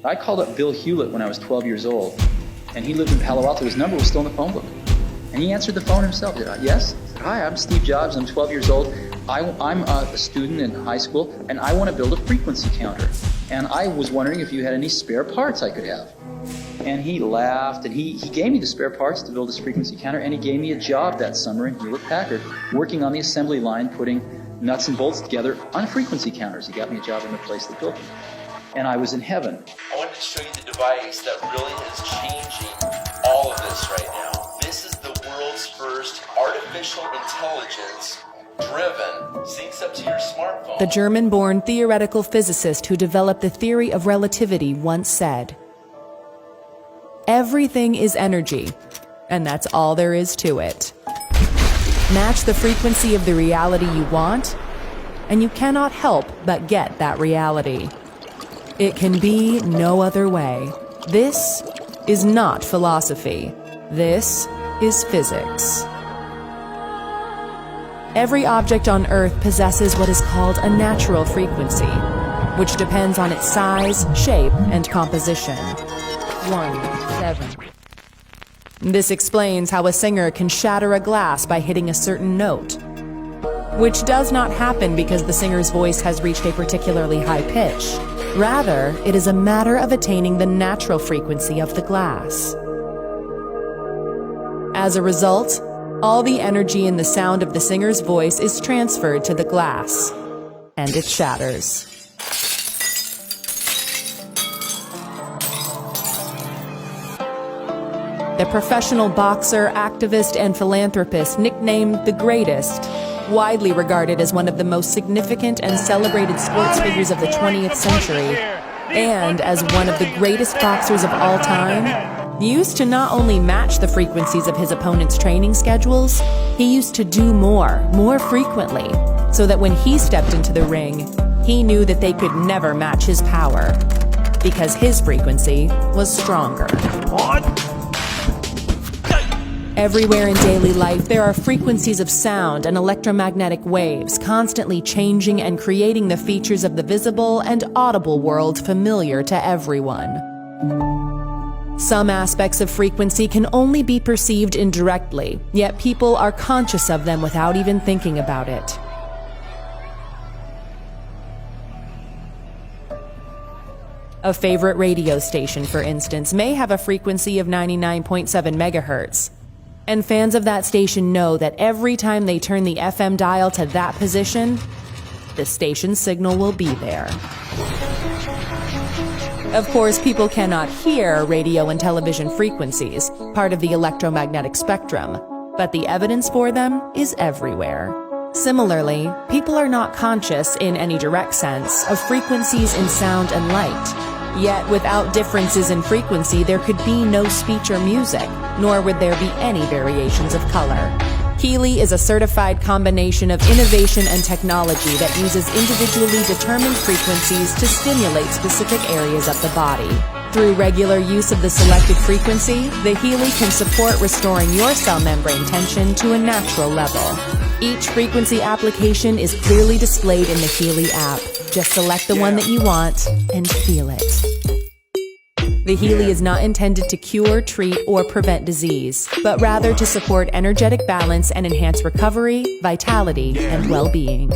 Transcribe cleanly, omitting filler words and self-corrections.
I called up Bill Hewlett when I was 12 years old, and he lived in Palo Alto. His number was still in the phone book. And he answered the phone himself. He said, yes? I said, hi, I'm Steve Jobs. I'm 12 years old. I'm a student in high school, and I want to build a frequency counter. And I was wondering if you had any spare parts I could have. And he laughed, and he gave me the spare parts to build this frequency counter, and he gave me a job that summer in Hewlett-Packard, working on the assembly line, putting nuts and bolts together on frequency counters. He got me a job in the place that built them. And I was in heaven. I wanted to show you the device that really is changing all of this right now. This is the world's first artificial intelligence driven, syncs up to your smartphone. The German-born theoretical physicist who developed the theory of relativity once said, "Everything is energy, and that's all there is to it. Match the frequency of the reality you want, and you cannot help but get that reality. It can be no other way. This is not philosophy. This is physics." Every object on Earth possesses what is called a natural frequency, which depends on its size, shape, and composition. 1-7. This explains how a singer can shatter a glass by hitting a certain note, which does not happen because the singer's voice has reached a particularly high pitch. Rather, it is a matter of attaining the natural frequency of the glass. As a result, all the energy in the sound of the singer's voice is transferred to the glass, and it shatters. The professional boxer, activist, and philanthropist nicknamed the Greatest, widely regarded as one of the most significant and celebrated sports figures of the 20th century, and as one of the greatest boxers of all time, used to not only match the frequencies of his opponent's training schedules, he used to do more frequently, so that when he stepped into the ring, he knew that they could never match his power, because his frequency was stronger. Everywhere in daily life, there are frequencies of sound and electromagnetic waves constantly changing and creating the features of the visible and audible world familiar to everyone. Some aspects of frequency can only be perceived indirectly, yet people are conscious of them without even thinking about it. A favorite radio station, for instance, may have a frequency of 99.7 megahertz. And fans of that station know that every time they turn the FM dial to that position, the station's signal will be there. Of course, people cannot hear radio and television frequencies, part of the electromagnetic spectrum, but the evidence for them is everywhere. Similarly, people are not conscious, in any direct sense, of frequencies in sound and light. Yet, without differences in frequency, there could be no speech or music, nor would there be any variations of color. Healy is a certified combination of innovation and technology that uses individually determined frequencies to stimulate specific areas of the body. Through regular use of the selected frequency, the Healy can support restoring your cell membrane tension to a natural level. Each frequency application is clearly displayed in the Healy app. Just select the one that you want and feel it. The Healy is not intended to cure, treat, or prevent disease, but rather to support energetic balance and enhance recovery, vitality, and well-being.